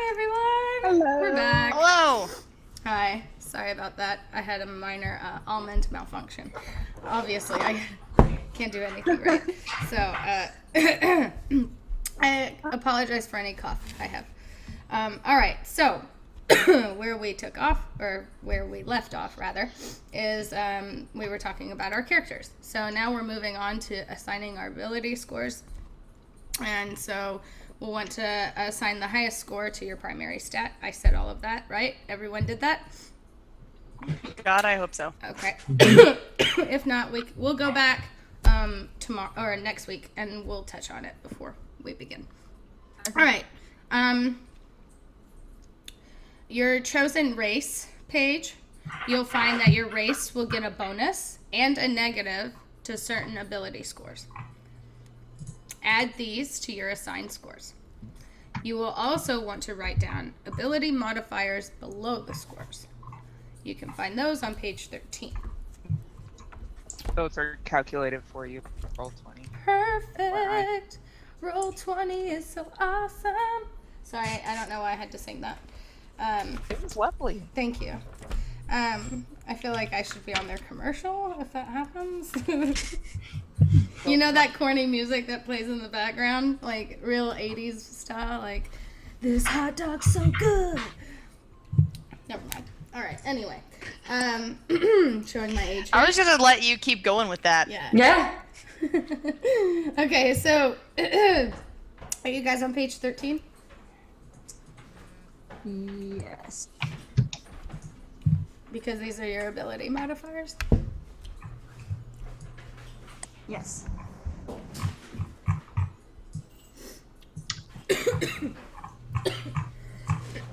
Hi, everyone. Hello. We're back. Hello. Hi. Sorry about that. I had a minor almond malfunction. Obviously, I can't do anything right. So, I apologize for any cough I have. All right. So, where we took off, or where we left off, rather, is we were talking about our characters. So now we're moving on to assigning our ability scores. And so we'll want to assign the highest score to your primary stat. I said all of that, right? Everyone did that? God, I hope so. Okay. If not, we'll go back tomorrow or next week, and we'll touch on it before we begin. All right. Your chosen race page, you'll find that your race will get a bonus and a negative to certain ability scores. Add these to your assigned scores. You will also want to write down ability modifiers below the scores. You can find those on page 13. Those are calculated for you. Roll 20. Perfect. Roll 20 is so awesome. Sorry, I don't know why I had to sing that. It was lovely. Thank you. I feel like I should be on their commercial if that happens. You know that corny music that plays in the background? Like real 80s style? Like, this hot dog's so good. Never mind. Alright, anyway. Showing my age here. I was gonna let you keep going with that. Yeah. Okay, so are you guys on page 13? Yes. Because these are your ability modifiers. Yes.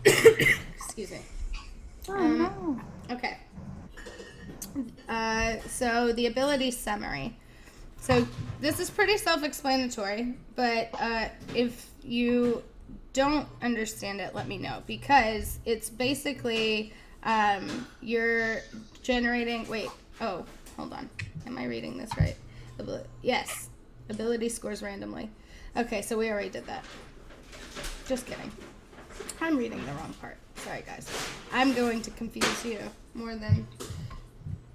Excuse me. Oh no. Okay. So the ability summary. So this is pretty self-explanatory, but if you don't understand it, let me know, because it's basically you're generating. Wait. Oh, hold on. Am I reading this right? Yes. Ability scores randomly. Okay, so we already did that. Just kidding. I'm reading the wrong part. Sorry, guys. I'm going to confuse you more than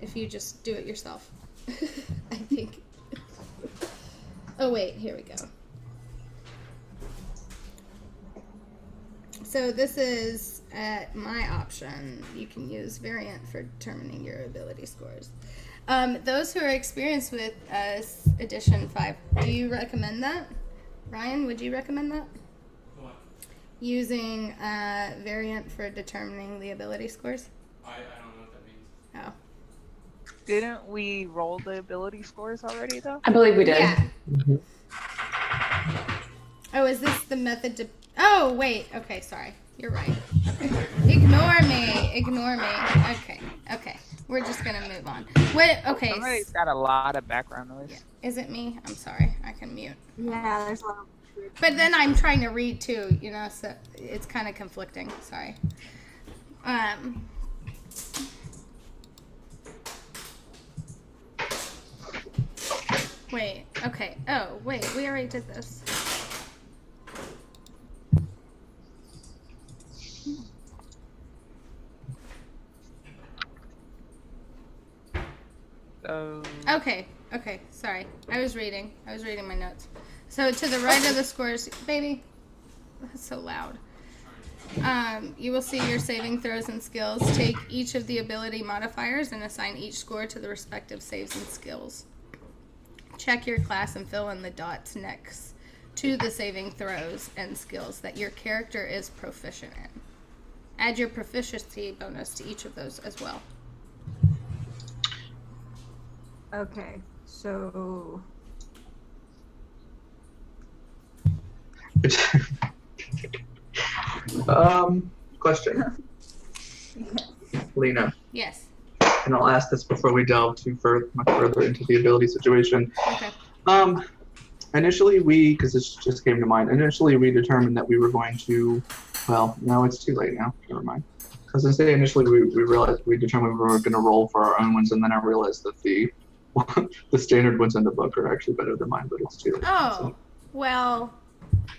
if you just do it yourself. I think. Oh, wait. Here we go. So this is at my option. You can use variant for determining your ability scores. Those who are experienced with Edition 5, do you recommend that? Ryan, would you recommend that? What? Using variant for determining the ability scores? I don't know what that means. Oh. Didn't we roll the ability scores already, though? I believe we did. Yeah. Mm-hmm. Oh, is this the method to... Oh, wait. Okay, sorry. You're right. Okay. Ignore me. Okay. We're just going to move on. Wait, okay. Somebody's got a lot of background noise. Yeah. Is it me? I'm sorry. I can mute. Yeah, there's a lot of... But then I'm trying to read too, so it's kind of conflicting. Sorry. Wait. Okay. Oh, wait. We already did this. So... Okay. Sorry. I was reading my notes. So to the right of the scores, baby, that's so loud. You will see your saving throws and skills. Take each of the ability modifiers and assign each score to the respective saves and skills. Check your class and fill in the dots next to the saving throws and skills that your character is proficient in. Add your proficiency bonus to each of those as well. Okay, so... Question. Lina, Yes. and I'll ask this before we delve much further into the ability situation. Okay. Initially because this just came to mind, we determined that we were going to, well, no, it's too late now, never mind. Because initially we determined we were going to roll for our own ones, and then I realized that the standard ones in the book are actually better than mine, but it's too late. Oh, well,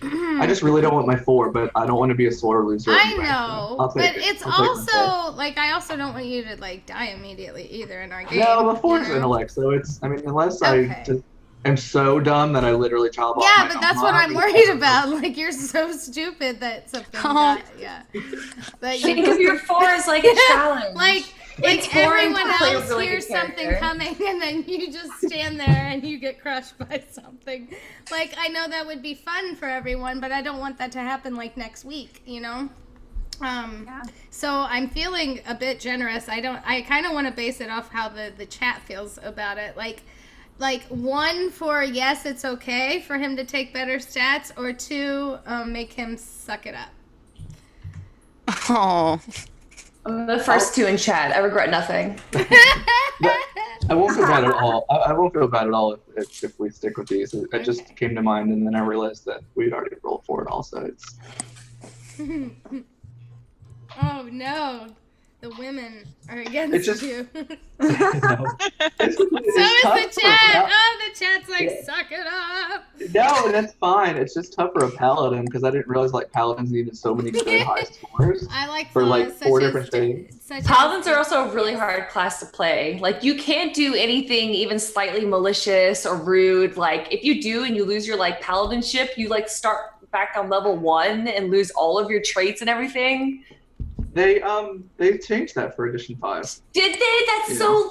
I just really don't want my 4, but I don't want to be a sore loser. I anyway, so know, I'll take but it. it's I'll take my also like I also don't want you to like die immediately either in our game. No, the 4 is you know? intellect, so it's. I mean, unless Okay. I just am so dumb that I literally chop off. Yeah, my but own that's what arm I'm because- worried about. Like you're so stupid that something. Oh. Yeah. But Think of your 4 as like a challenge. like It's boring everyone to play a else really hears good something character. coming and then you just stand there and you get crushed by something. Like I know that would be fun for everyone, but I don't want that to happen like next week, you know? So I'm feeling a bit generous. I kind of want to base it off how the chat feels about it. Like 1 for yes, it's okay for him to take better stats, or 2, make him suck it up. Oh. I'm the first 2 in chat. I regret nothing. I won't feel bad at all. I won't feel bad at all if we stick with these. It just Okay. came to mind, and then I realized that we'd already rolled for it. Also, it's. Oh no, the women are against It's just- you. No. So is the chat. Oh, the chat's like, Yeah. suck it up. No, that's fine. It's just tough for a paladin because I didn't realize like paladins needed so many good high scores I like for flaws like such 4 as- different things. such Paladins as- are also a really hard class to play. Like, you can't do anything even slightly malicious or rude. Like, if you do and you lose your, like, paladinship, you, like, start back on level 1 and lose all of your traits and everything. They changed that for edition 5. Did they? That's Yeah. so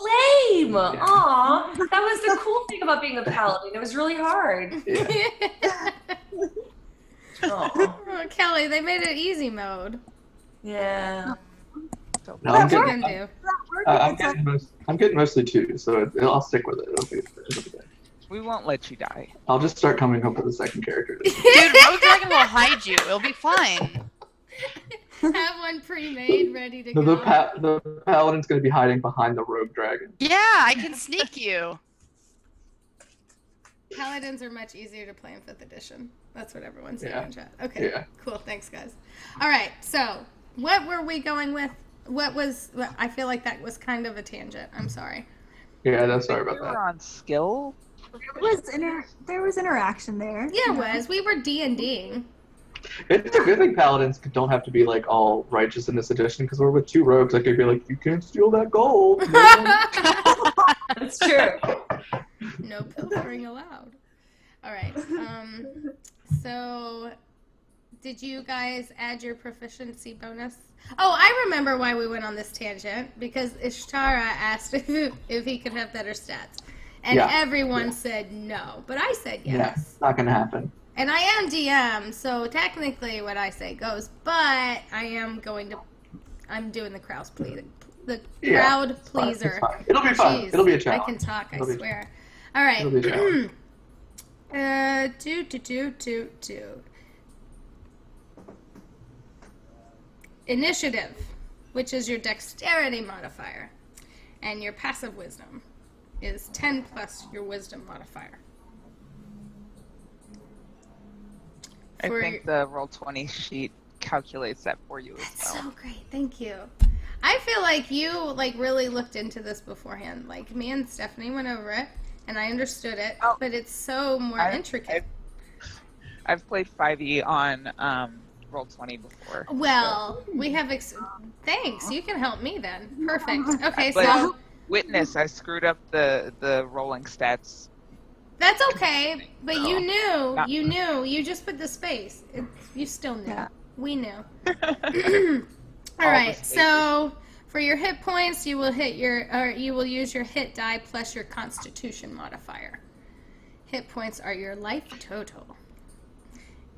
lame. Yeah. Aw. That was the cool thing about being a paladin. It was really hard. Yeah. Aw. Oh, Kelly, they made it easy mode. Yeah. So No, What I'm you getting, gonna do? I'm getting mostly 2, so I'll stick with it. It'll be good. we won't let you die. I'll just start coming up with a second character. Dude, Rogue Dragon will hide you. It'll be fine. Have one pre-made, ready to The, go. the paladin's going to be hiding behind the rogue dragon. Yeah, I can sneak you. Paladins are much easier to play in 5th edition. That's what everyone's saying Yeah. in chat. Okay, Yeah. cool. Thanks, guys. All right, so what were we going with? I feel like that was kind of a tangent. I'm sorry. Yeah, that's sorry We about were that. on skill. There was interaction there. Yeah, it was. We were D&Ding. It's a good thing paladins don't have to be like all righteous in this edition because we're with 2 rogues. I could be like, you can't steal that gold. man." That's true. No pilfering allowed. All right. So, did you guys add your proficiency bonus? Oh, I remember why we went on this tangent because Ishtara asked if he could have better stats, and Yeah. everyone Yeah. said no, but I said Yeah, yes. not gonna happen. And I am DM, so technically what I say goes. But I'm doing the crowd Yeah, crowd it's fine, it's pleaser. fine. It'll be fun. Jeez, It'll be a I challenge. can talk, I It'll be- swear. All right. It'll be a challenge. Two. Initiative, which is your dexterity modifier, and your passive wisdom is 10 plus your wisdom modifier. I For think the Roll20 sheet calculates that for you as That's well. so great. Thank you. I feel like you really looked into this beforehand. Like me and Stephanie went over it and I understood it, Oh. but it's so more intricate. I've played 5e on Roll20 before. Well, we have thanks. You can help me then. Perfect. Okay, But so witness, I screwed up the rolling stats. that's okay, but you knew. Not- You knew. You just put the space. You still knew. Yeah. We knew. All All right. the So for your hit points, you will use your hit die plus your Constitution modifier. Hit points are your life total.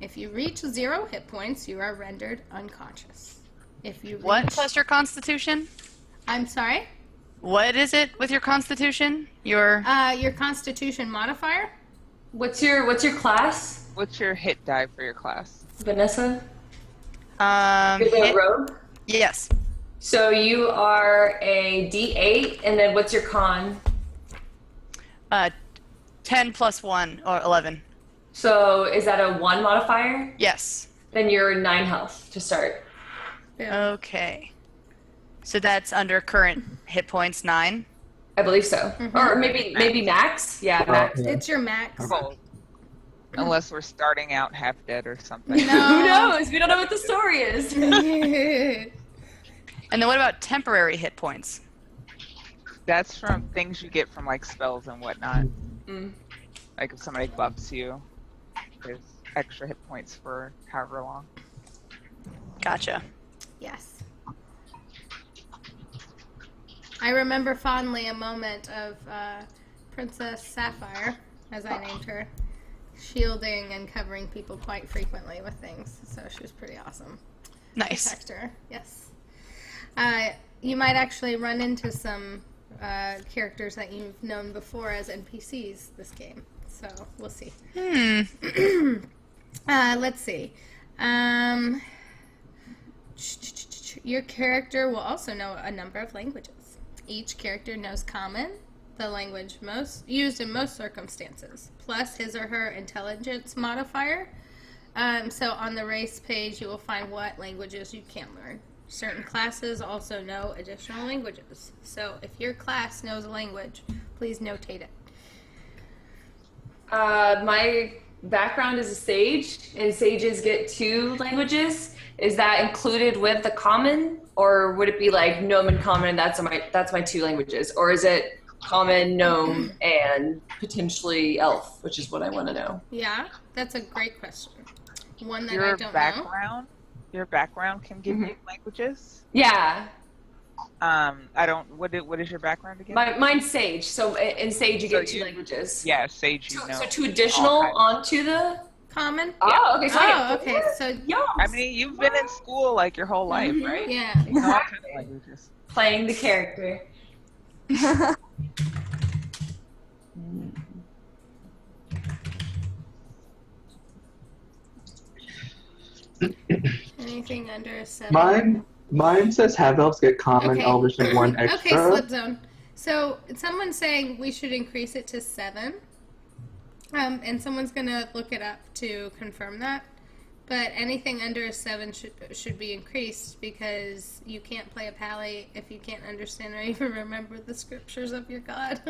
If you reach 0 hit points, you are rendered unconscious. If you reach, What plus your constitution? I'm sorry. What is it with your constitution? Your Your Constitution modifier. What's your class, What's your hit die for your class? Vanessa? You're the hit- rogue? yes. So you are a D8, and then what's your con? 10 plus 1 or 11. So is that a 1 modifier? Yes. Then you're 9 health to start. Boom. Okay. So that's under current hit points 9. I believe so. Or maybe max. Yeah, max. Yeah. It's your max. Roll. Unless we're starting out half dead or something. Who knows? We don't know what the story is. And then what about temporary hit points? That's from things you get from like spells and whatnot. Mm. Like if somebody buffs you, there's extra hit points for however long. Gotcha. Yes. I remember fondly a moment of Princess Sapphire, as I named her, shielding and covering people quite frequently with things. So she was pretty awesome. Nice. Protector, yes. You might actually run into some characters that you've known before as NPCs this game. So we'll see. Let's see. Your character will also know a number of languages. Each character knows Common, the language most used in most circumstances, plus his or her intelligence modifier. So on the race page, you will find what languages you can learn. Certain classes also know additional languages. So if your class knows a language, please notate it. My background is a sage, and sages get 2 languages. Is that included with the common, or would it be like gnome and common? That's my 2 languages, or is it common, gnome, and potentially elf, which is what I want to know. Yeah, that's a great question. One that I Your don't background, your background can give you languages. Yeah, I don't. What is your background again? mine's sage. So in sage you So get 2 languages. Yeah, Sage. You know. So 2 additional onto the. know. Common? Oh, okay. So Okay, so I mean, you've been in school like your whole life, right? yeah. You know all kinds of languages. playing the character. Anything under a 7? Mine says half elves get common, Okay. elvish, and 1 extra. Okay, slip zone. So someone's saying we should increase it to 7. And someone's gonna look it up to confirm that. But anything under a 7 should be increased because you can't play a pally if you can't understand or even remember the scriptures of your god.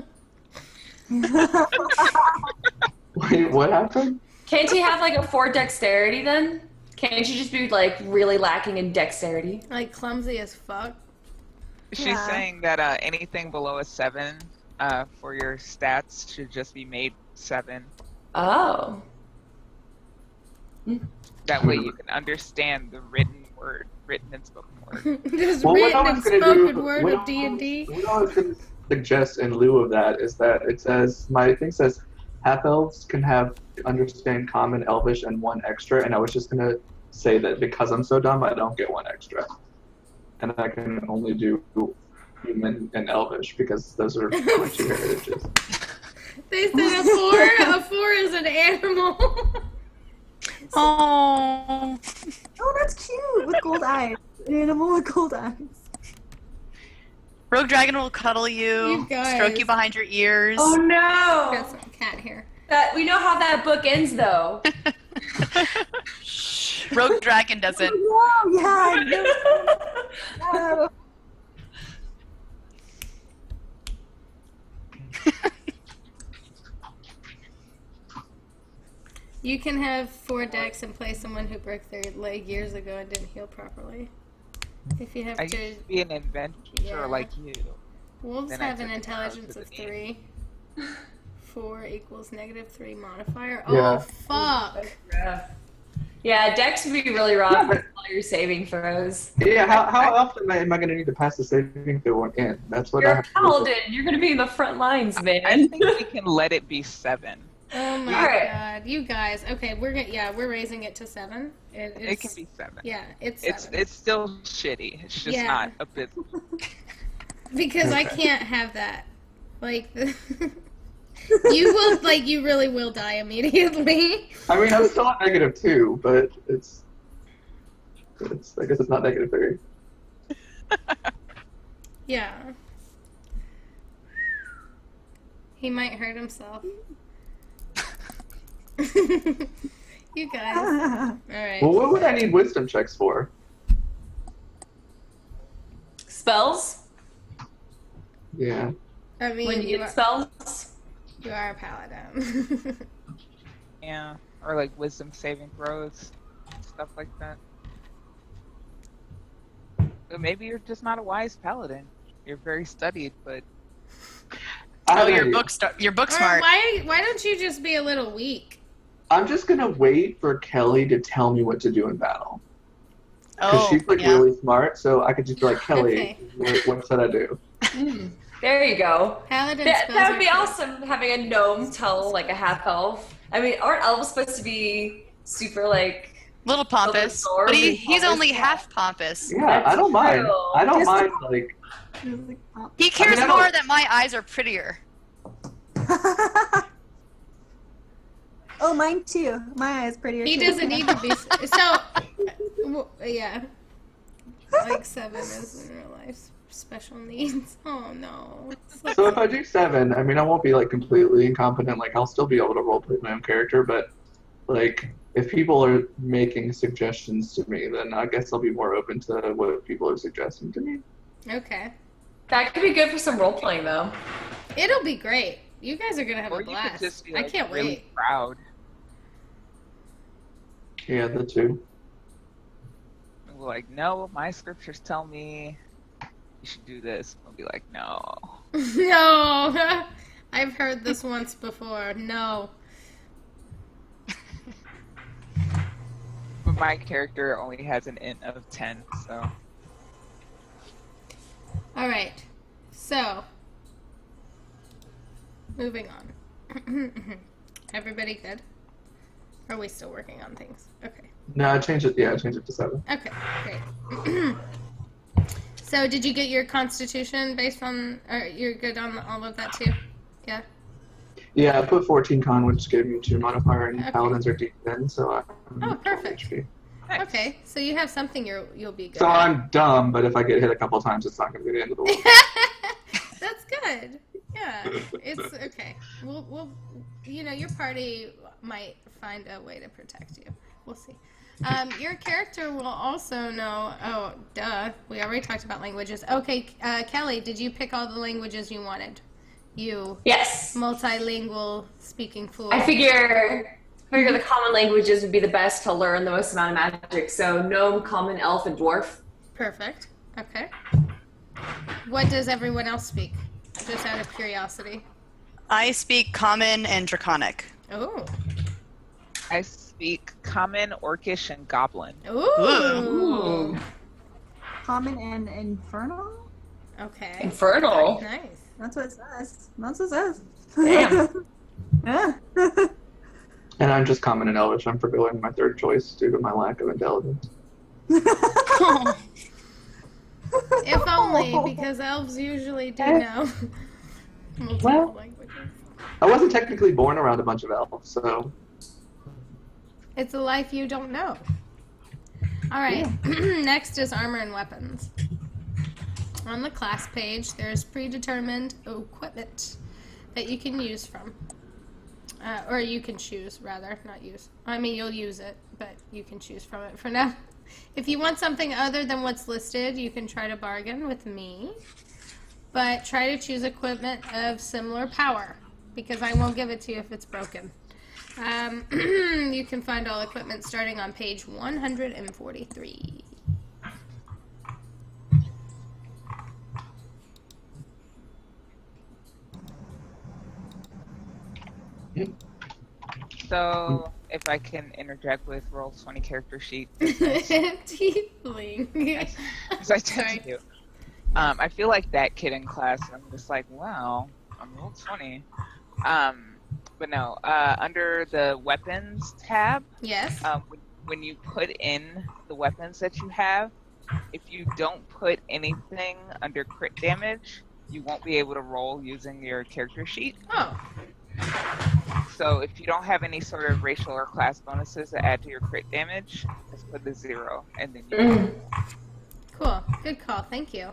Wait, what happened? Can't you have like a 4 dexterity then? Can't you just be like really lacking in dexterity? Like clumsy as fuck. She's saying that anything below a 7 for your stats should just be made 7. Oh. That way you can understand the written and spoken word. This Well, what written I and was gonna spoken do, word what of D&D. what I was going to suggest in lieu of that is that it says, my thing says half elves can understand common, elvish, and 1 extra, and I was just going to say that because I'm so dumb, I don't get 1 extra. And I can only do human and elvish because those are my 2 heritages. They said a 4 is an animal. Oh. Oh, that's cute with gold eyes. An animal with gold eyes. Rogue Dragon will cuddle you, You guys. stroke you behind your ears. Oh no! Got some cat hair. We know how that book ends though. Rogue Dragon doesn't. Oh, yeah. No. You can have 4 decks and play someone who broke their leg years ago and didn't heal properly. If you have I to, used to be an adventurer Yeah. like you. wolves then I have an took it down intelligence to of the 3. 4 equals -3 modifier. Yeah. Oh fuck! Yeah, dex would be really rough Yeah, but- with all your saving throws. Yeah, how often am I going to need to pass the saving throw in? That's what I You're a have to do. paladin. You're gonna be in the front lines, man. I think we can let it be 7. Oh my Alright. god, you guys. Okay, we're raising it to 7. It can be 7. Yeah, it's 7. It's still shitty. It's just Yeah. not a bit. Because I Okay. can't have that. Like, you will, like, you really will die immediately. I mean, I'm still at -2, but it's I guess it's not -3. Yeah. He might hurt himself. You guys. Alright. Well, what would I need wisdom checks for? Spells? Yeah. I mean, When you you get are, spells? you are a paladin. Yeah. or like wisdom saving throws, stuff like that. Or maybe you're just not a wise paladin. You're very studied, but I have Oh, an you're idea. book Or smart. why don't you just be a little weak? I'm just gonna wait for Kelly to tell me what to do in battle. Because Oh, she's like yeah. really smart, so I could just be like, Kelly, Okay. what should I do? There you go. Paladin That spells would be are cool. awesome, having a gnome tell like a half elf. I mean, aren't elves supposed to be super like? Little pompous, Sword but and he's pompous, only yeah. half pompous. Yeah, That's I don't mind. true. I don't Just- mind, like, He cares I don't- more that my eyes are prettier. Oh, mine too. My eye's prettier. He too. doesn't need to be. Yeah. Like 7 is in real life special needs. Oh no. so if I do 7, I mean, I won't be like completely incompetent. Like, I'll still be able to roleplay my own character, but like, if people are making suggestions to me, then I guess I'll be more open to what people are suggesting to me. Okay. That could be good for some role playing though. It'll be great. You guys are gonna have or a you could blast. just be I like, can't really wait. proud. Yeah, the 2. Like, no, my scriptures tell me you should do this. I'll be like, no. No. I've heard this once before. No. But my character only has an int of 10, so. All right. So, moving on. Everybody good? Or are we still working on things? Okay. No, I changed it. Yeah, I changed it to 7. Okay, great. So, did you get your constitution based on, or you're good on all of that too? Yeah? Yeah, I put 14 con, which gave me 2 modifier, and Okay. paladins are D10, so I'm Oh, 12 perfect. HP. Nice. Okay, so you have something you'll be good So at. I'm dumb, but if I get hit a couple times, it's not going to be the end of the world. That's good. Yeah, it's okay. We'll, your party might find a way to protect you. We'll see. Your character will also know. Oh, duh. We already talked about languages. Okay, Kelly, did you pick all the languages you wanted? You Yes. multilingual speaking fool. I figure the common languages would be the best to learn the most amount of magic. So gnome, common, elf, and dwarf. Perfect. Okay. What does everyone else speak? Just out of curiosity. I speak Common and Draconic. Oh. I speak Common, Orcish, and Goblin. Ooh. Common and infernal? Okay. Infernal. Nice. That's what it says. That's what it says. Damn. Yeah. And I'm just common and elvish. I'm forgoing my 3rd choice due to my lack of intelligence. If only, because elves usually do know multiple Well. languages. I wasn't technically born around a bunch of elves, so It's a life you don't know. All right. Next is armor and weapons. On the class page, there's predetermined equipment that you can use from. Or you can choose, rather, not use. I mean, you'll use it, but you can choose from it for now. If you want something other than what's listed, you can try to bargain with me. But try to choose equipment of similar power, because I won't give it to you if it's broken. You can find all equipment starting on page 143. So, if I can interject with Roll20 character sheet, Tiefling. as I tend Sorry. to do. I feel like that kid in class, I'm just like, wow, I'm Roll20. But no, under the weapons tab, Yes. when you put in the weapons that you have, if you don't put anything under crit damage, you won't be able to roll using your character sheet. Oh, So if you don't have any sort of racial or class bonuses that add to your crit damage, just put the 0, and then you cool. Good call. Thank you.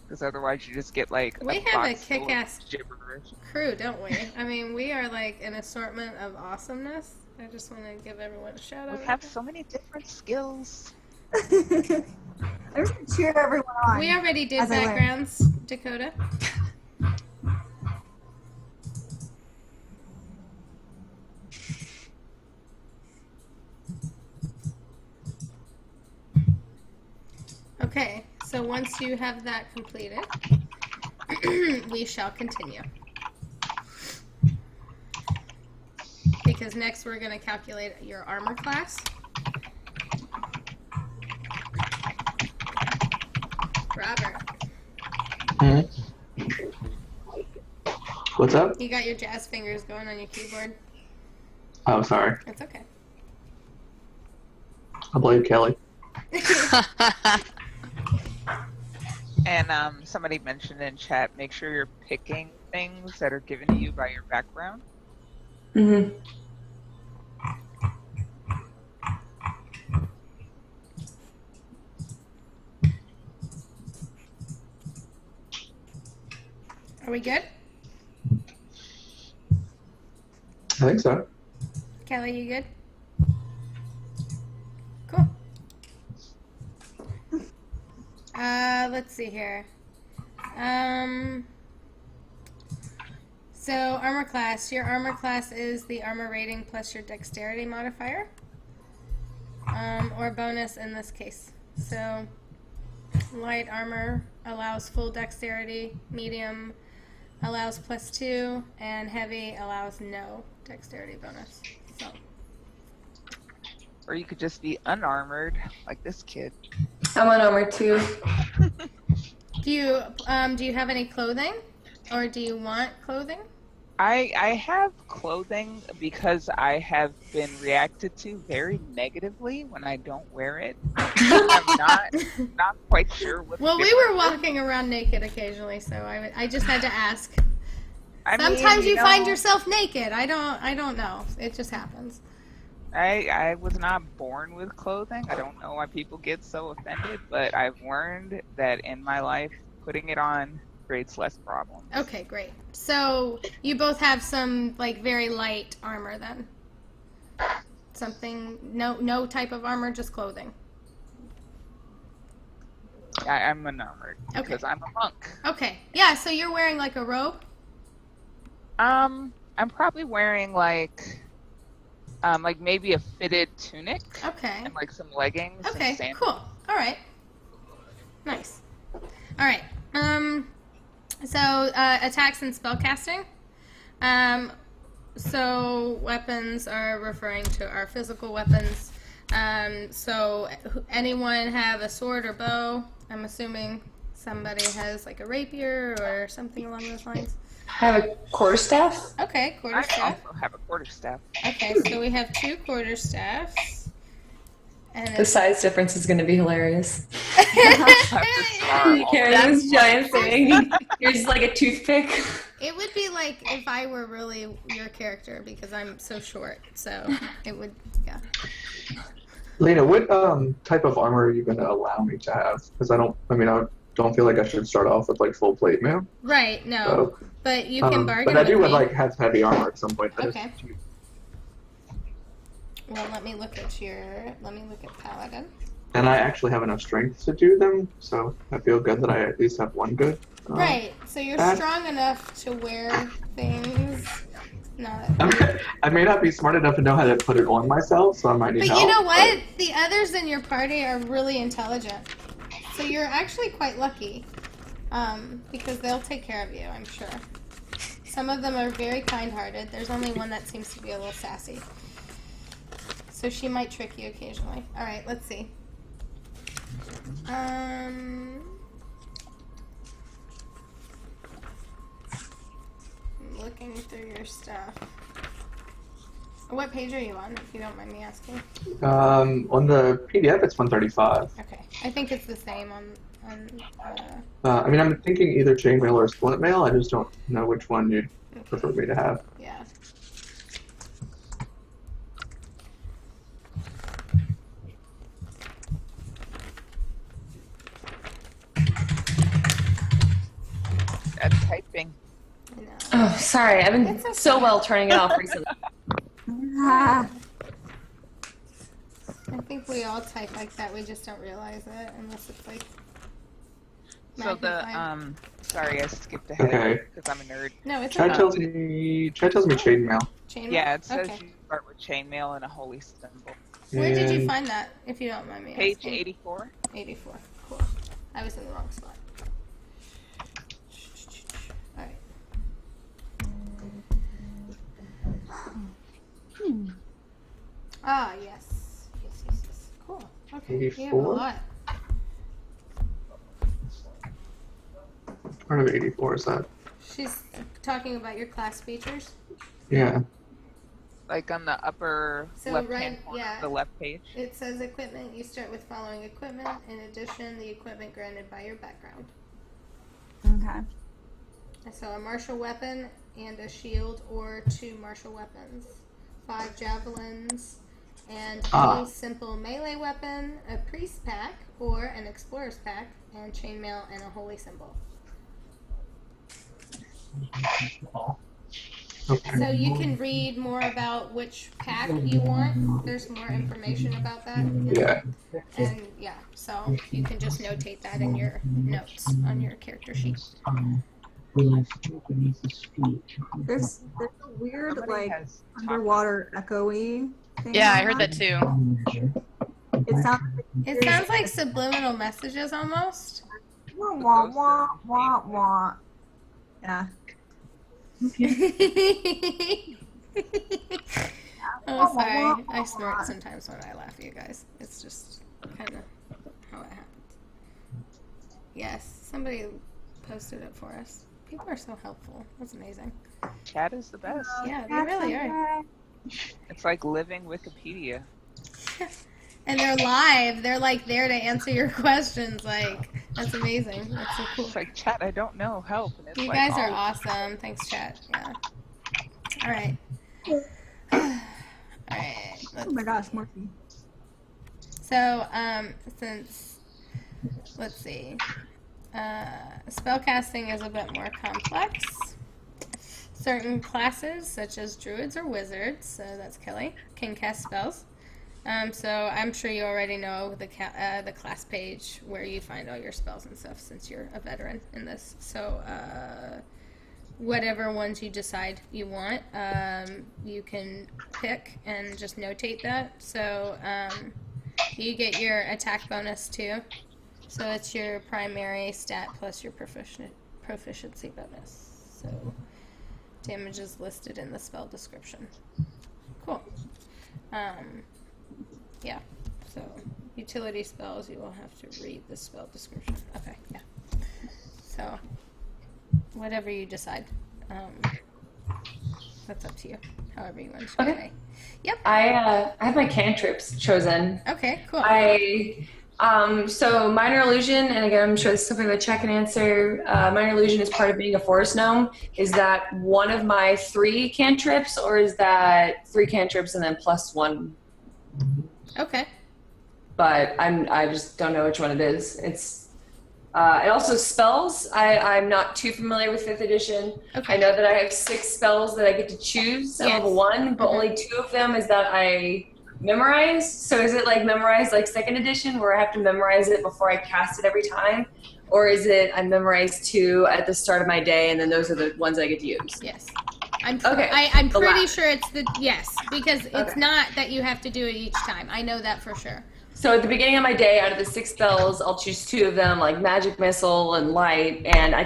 because otherwise you just get like We a have a box full of kick-ass gibberish. Crew, don't we? I mean, we are like an assortment of awesomeness. I just want to give everyone a shout out. We have so many different skills. I'm just gonna cheer everyone on. We already did As I learn. backgrounds, Dakota. Okay, so once you have that completed, we shall continue. Because next we're going to calculate your armor class. Robert. What's up? You got your jazz fingers going on your keyboard. Oh, sorry. That's okay. I blame Kelly. And somebody mentioned in chat, make sure you're picking things that are given to you by your background. Mm-hmm. Are we good? I think so. Kelly, you good? Cool. Let's see here. So armor class. Your armor class is the armor rating plus your dexterity modifier. Or bonus in this case. So light armor allows full dexterity, medium allows +2, and heavy allows no dexterity bonus. So Or you could just be unarmored, like this kid. I'm on armor too. do you have any clothing? Or do you want clothing? I have clothing because I have been reacted to very negatively when I don't wear it. I'm not quite sure what. Well, we were walking around naked occasionally, so I just had to ask. Sometimes you find yourself naked. I don't know. It just happens. I was not born with clothing. I don't know why people get so offended, but I've learned that in my life, putting it on creates less problems. Okay, great. So you both have some like very light armor then. Something no type of armor, just clothing. I'm unarmored because I'm a monk. Okay. Yeah, so you're wearing like a robe? I'm probably wearing like maybe a fitted tunic. Okay. And like some leggings. Okay, and sandals. cool. All right. Nice. All right. So attacks and spellcasting. So weapons are referring to our physical weapons. So anyone have a sword or bow? I'm assuming somebody has like a rapier or something along those lines. I have a quarterstaff. Okay, I quarterstaff. also have a quarterstaff. Okay, so we have 2 quarterstaffs. And The size difference is going to be hilarious. Snarl. You carry this giant thing. You're just like a toothpick. It would be like if I were really your character because I'm so short. So it would, yeah. Lina, what type of armor are you going to allow me to have? Because I don't feel like I should start off with like full plate mail. Right. No. So, But you can bargain. But I do with me. like have heavy armor at some point. Okay. Well, let me look at Paladin. And I actually have enough strength to do them, so I feel good that I at least have one good. Right. So you're strong enough to wear things. Not. I may not be smart enough to know how to put it on myself, so I might need But help. you know what? The others in your party are really intelligent, so you're actually quite lucky, because they'll take care of you. I'm sure. Some of them are very kind-hearted. There's only one that seems to be a little sassy. So she might trick you occasionally. All right, let's see. Looking through your stuff. What page are you on, if you don't mind me asking? On the PDF, it's 135. Okay, I think it's the same on I'm thinking either chainmail or split mail. I just don't know which one you'd prefer me to have. yeah. That's typing. I know. Oh, sorry. I've been It's okay. so well turning it off recently. Ah, I think we all type like that. We just don't realize it unless it's like. So magnified. sorry, I skipped ahead Okay. because I'm a nerd. No, it's Chat okay. tells me chainmail. Chainmail? Yeah, it says Okay. you start with chainmail and a holy symbol. Where did you And find that? If you don't mind me Page asking. 84. 84. Cool. I was in the wrong spot. All right. Ah, yes. Yes. Cool. Okay. You have a 84? lot. Part of 84 is that? She's talking about your class features. Yeah. Like on the upper So left-hand right, corner yeah. of the left page. It says equipment. You start with following equipment. In addition, the equipment granted by your background. Okay. So a martial weapon and a shield, or 2 martial weapons, 5 javelins, and a simple melee weapon, a priest pack, or an explorer's pack, and chainmail and a holy symbol. Okay. So you can read more about which pack you want. There's more information about that. Yeah. And yeah, so you can just notate that in your notes on your character sheet. There's a weird Somebody like has underwater echoey thing. Yeah, I going heard on. that too. It sounds like subliminal messages almost. Wah, wah, wah, wah, wah. Yeah. Oh, sorry. I snort sometimes when I laugh at you guys. It's just kind of how it happens. Yes, somebody posted it for us. People are so helpful. That's amazing. Chat is the best. Yeah, they really are. It's like living Wikipedia. And they're live. They're like there to answer your questions. Like, that's amazing. That's so cool. It's like, chat, I don't know, help. And it's You like, guys are oh, awesome. Thanks, chat. Yeah. All right. All right. Oh my gosh, Morphe. So, since, let's see, spellcasting is a bit more complex. Certain classes, such as druids or wizards, so that's Kelly, can cast spells. So I'm sure you already know the class page where you find all your spells and stuff, since you're a veteran in this. So, whatever ones you decide you want, you can pick and just notate that. So you get your attack bonus too. So it's your primary stat plus your proficiency bonus. So damage is listed in the spell description. Cool. Yeah. So utility spells, you will have to read the spell description. Okay. Yeah. So whatever you decide. That's up to you. However you want to play. Okay. Yep. I have my cantrips chosen. Okay, cool. So minor illusion, and again, I'm sure this is something that Chat can answer. Minor illusion is part of being a forest gnome. Is that one of my 3 cantrips, or is that 3 cantrips and then +1? Okay. But I just don't know which one it is. And also spells. I'm not too familiar with 5th edition. Okay. I know that I have 6 spells that I get to choose at Yes. level 1, but only 2 of them is that I memorize. So is it like memorize like 2nd edition where I have to memorize it before I cast it every time? Or is it I memorize 2 at the start of my day and then those are the ones I get to use? Yes. I'm Okay, I'm the pretty last. sure it's yes, because it's Okay. not that you have to do it each time. I know that for sure. So at the beginning of my day, out of the 6 spells, I'll choose 2 of them, like Magic Missile and Light, and I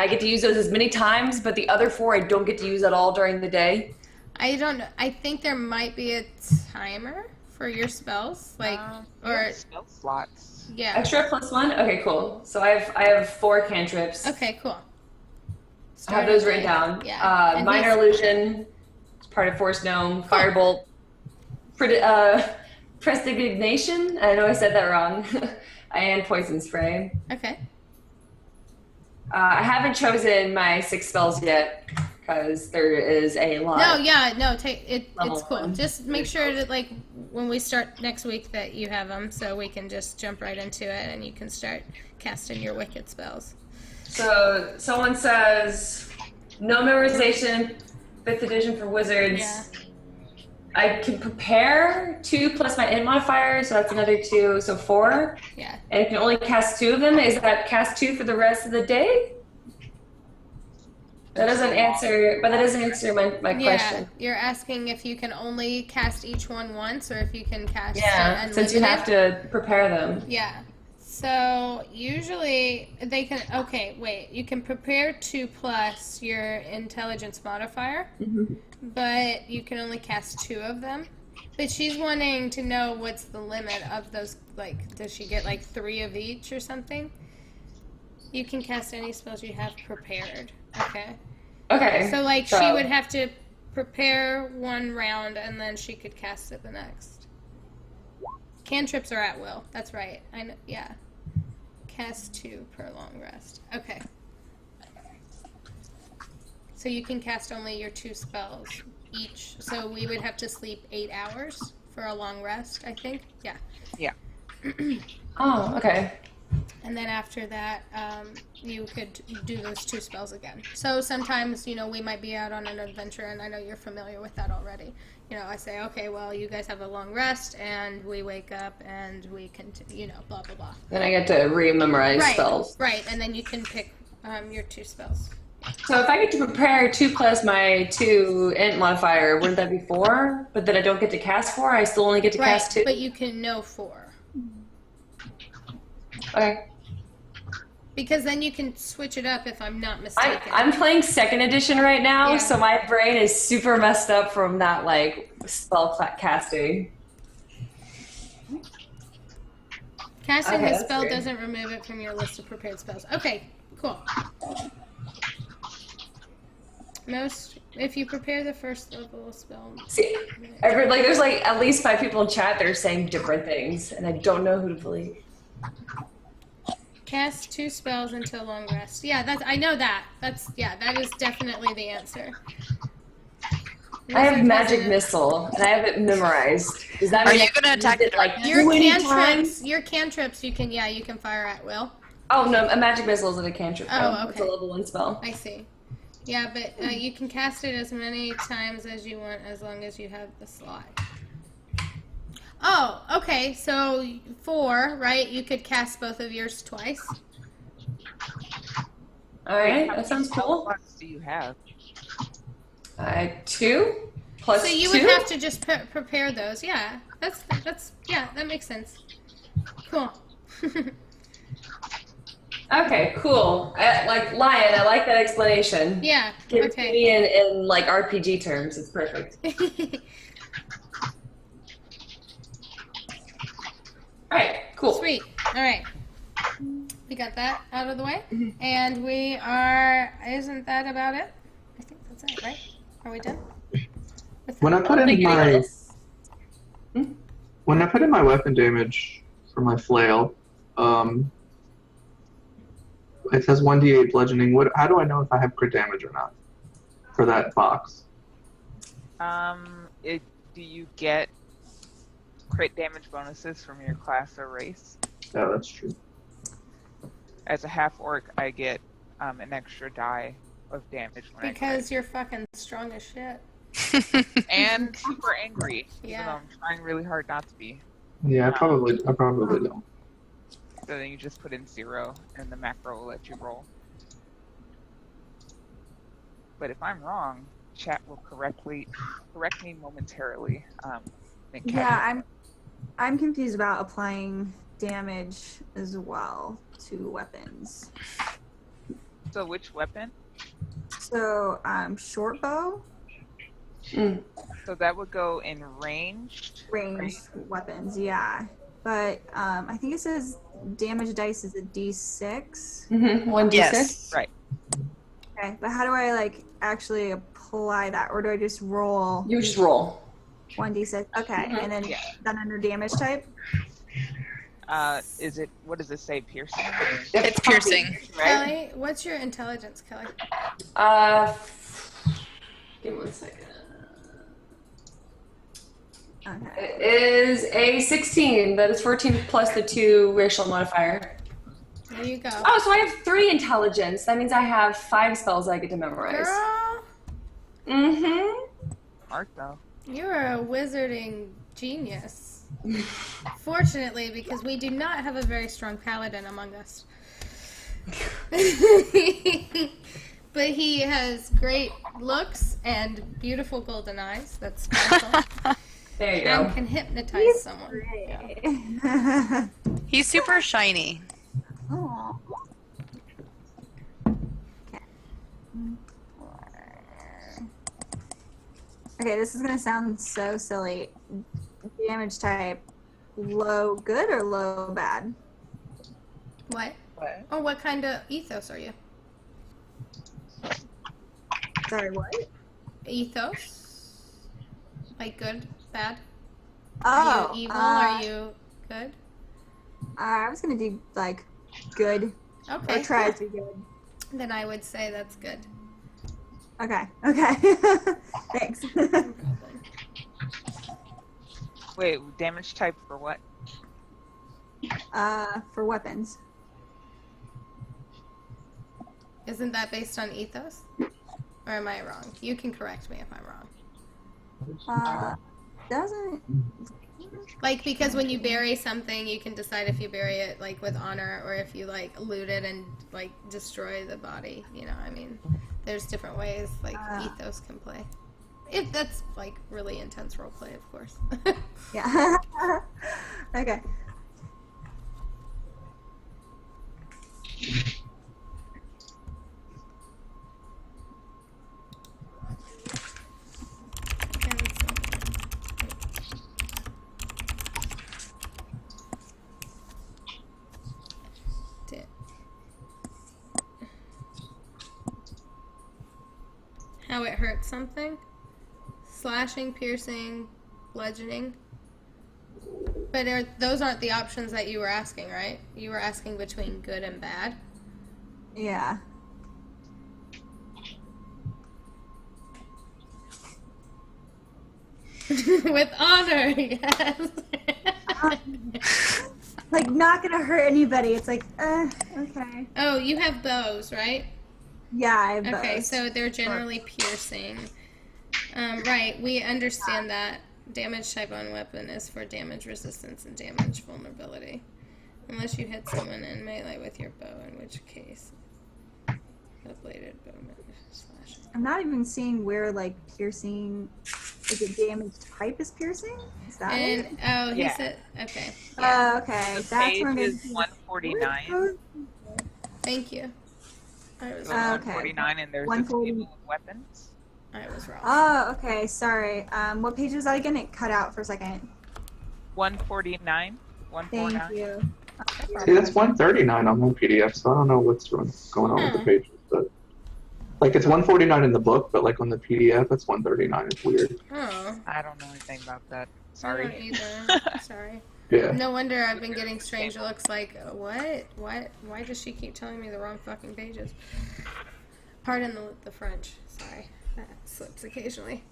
get to use those as many times, but the other 4 I don't get to use at all during the day. I don't know. I think there might be a timer for your spells, like or spell slots. yeah. Extra +1? Okay, cool. So I have 4 cantrips. Okay, cool. I have those written down. Yeah. And Minor illusion, it's part of Forest Gnome. Firebolt, Prestidignation. I know I said that wrong. And Poison Spray. Okay. I haven't chosen my 6 spells yet because there is a lot. No, yeah, no, take it. Level It's cool. 1. Just make sure that like when we start next week that you have them, so we can just jump right into it and you can start casting your wicked spells. So someone says no memorization, 5th edition for wizards. Yeah. I can prepare 2 plus my int modifier, so that's another 2, so 4. Yeah. And I can only cast 2 of them. Is that cast 2 for the rest of the day? That doesn't answer, but that doesn't answer my question. You're asking if you can only cast each one once, or if you can cast Yeah, since you have to prepare them. Yeah. So usually they can. Okay, wait. You can prepare 2 plus your intelligence modifier, but you can only cast 2 of them. But she's wanting to know what's the limit of those. Like, does she get like 3 of each or something? You can cast any spells you have prepared. Okay. Okay. So like she would have to prepare 1 round and then she could cast it the next. Cantrips are at will. That's right. I know. Yeah. Cast 2 per long rest. Okay. So you can cast only your 2 spells each. So we would have to sleep 8 hours for a long rest, I think. Yeah. Yeah. Oh, okay. And then after that, you could do those 2 spells again. So sometimes, you know, we might be out on an adventure, and I know you're familiar with that already. You know, I say, okay, well, you guys have a long rest, and we wake up, and we can, you know, blah, blah, blah. Then I get to re-memorize spells. Right, and then you can pick your 2 spells. So if I get to prepare 2 plus my 2 int modifier, wouldn't that be 4? But then I don't get to cast 4? I still only get to cast 2? But you can know 4. Okay. Because then you can switch it up if I'm not mistaken. I'm playing 2nd edition right now, Yeah. so my brain is super messed up from that, like, spell casting. Casting Okay, the that's spell great. doesn't remove it from your list of prepared spells. Okay, cool. If you prepare the first level spell. See, there's like at least 5 people in chat that are saying different things, and I don't know who to believe. Cast 2 spells until long rest. Yeah, I know that. That is definitely the answer. I have magic missile, and I have it memorized. Does that Are mean you gonna attack it the like darkness? Your 20 cantrips, times? your cantrips, you can fire at will. Oh no, a magic missile isn't a cantrip. Oh, though. It's a okay. level 1 spell. I see. Yeah, but you can cast it as many times as you want, as long as you have the slot. Oh, okay. So 4, right? You could cast both of yours twice. All right, How that many sounds spell cool. slots do you have? 2 plus So you 2. would have to just prepare those. Yeah, that makes sense. Cool. Okay, cool. Like Lion, I like that explanation. Yeah. Give it to Okay. me in like RPG terms. It's perfect. All right, cool. Sweet. All right. We got that out of the way, and we are. Isn't that about it? I think that's it, right? Are we done? When I put in Anything my else? weapon damage for my flail, it says 1d8 bludgeoning. How do I know if I have crit damage or not for that box? Do you get crit damage bonuses from your class or race? Yeah, that's true. As a half orc, I get an extra die of damage when Because you're fucking strong as shit. I crit. And super angry, even Yeah. though I'm trying really hard not to be. Yeah, I probably don't. So then you just put in 0, and the macro will let you roll. But if I'm wrong, chat will correct me momentarily. Yeah, I'm confused about applying damage as well to weapons. So which weapon? So, short bow, So that would go in ranged. ranged weapons, yeah. But I think it says damage dice is a d6. 1d6. Yes. Right. Okay, but how do I like actually apply that, or do I just roll You just roll. 1d6? Okay, and then Yeah. then under damage type. What does it say? Piercing? It's piercing. Right? Kelly, what's your intelligence, Kelly? Give me 1 second. Okay. It is a 16. That is 14 plus the 2 racial modifier. There you go. Oh, so I have 3 intelligence. That means I have 5 spells I get to memorize. Girl, Mm-hmm. Art though. you're a wizarding genius. Fortunately, because we do not have a very strong paladin among us. But he has great looks and beautiful golden eyes. That's special. There you and go. can hypnotize someone. Yeah. He's super shiny. Oh. Okay, this is gonna sound so silly. Damage type, low good or low bad? What? What? Oh, what kind of ethos are you? Sorry, what? Ethos? Like good, bad? Oh, Are you evil? Are you good? I was gonna do like good, Okay. or try cool. to be good. Then I would say that's good. Okay. Thanks. No problem. Wait, damage type for what? For weapons. Isn't that based on ethos? Or am I wrong? You can correct me if I'm wrong. Doesn't. Like, because when you bury something, you can decide if you bury it, like, with honor or if you, like, loot it and, like, destroy the body. You know, I mean, there's different ways, like, ethos can play. If that's, like, really intense roleplay, of course. Yeah. Okay. How it hurts something? Slashing, piercing, bludgeoning. But those aren't the options that you were asking, right? You were asking between good and bad. Yeah. With honor, yes. Like, not gonna hurt anybody. It's like, okay. Oh, you have bows, right? Yeah, I have Okay, bows. so they're generally piercing. Right, we understand that. Damage type on weapon is for damage resistance and damage vulnerability. Unless you hit someone in melee with your bow, in which case the bladed bow slashing. I'm not even seeing where, like, piercing. Is it damage type is piercing? Is that it? And oh, he Yeah. said okay. Oh, okay. The That's page where is maybe. 149. Thank you. I was So wrong. Okay. 149, and there's a 140. table of weapons. I was wrong. Oh, okay. Sorry. What page was that again? It cut out for a second. 149. Thank 149. you. See, that's 139 on my PDF, so I don't know what's going on with the pages, but like it's 149 in the book, but like on the PDF, it's 139. It's weird. Oh, I don't know anything about that. I Sorry. don't either. Sorry. Yeah. No wonder I've been getting strange looks like, what? Why does she keep telling me the wrong fucking pages? Pardon the French. Sorry. That slips occasionally.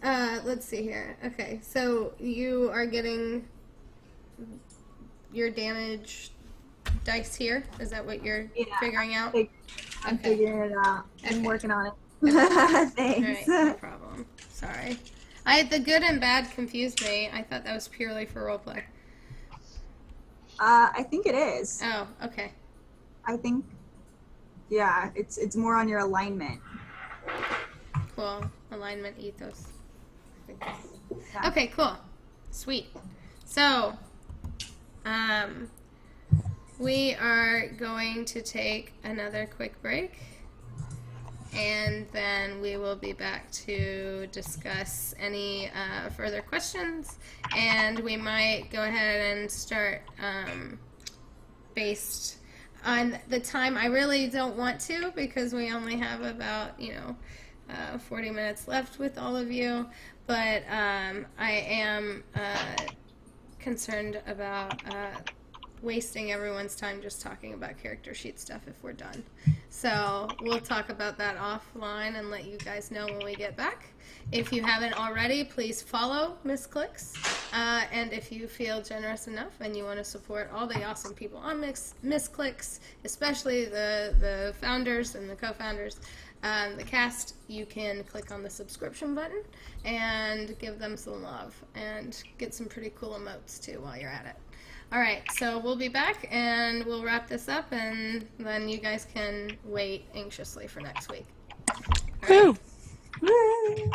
Let's see here. Okay, so you are getting your damage dice here? Is that what you're figuring out? I'm Okay. figuring it out. I'm Okay. working on it. Alright, Thanks. no problem. Sorry. The good and bad confused me. I thought that was purely for roleplay. I think it is. Oh, okay. I think, yeah, it's more on your alignment. Cool. Alignment ethos. I think that's- Yeah. Okay, cool. Sweet. So, we are going to take another quick break. And then we will be back to discuss any further questions. And we might go ahead and start based on the time. I really don't want to because we only have about, 40 minutes left with all of you. But I am concerned about wasting everyone's time just talking about character sheet stuff if we're done. So we'll talk about that offline and let you guys know when we get back. If you haven't already, please follow Misscliks. And if you feel generous enough and you want to support all the awesome people on Misscliks, especially the founders and the co-founders, the cast, you can click on the subscription button and give them some love and get some pretty cool emotes too while you're at it. All right, so we'll be back and we'll wrap this up and then you guys can wait anxiously for next week. All right. Woo!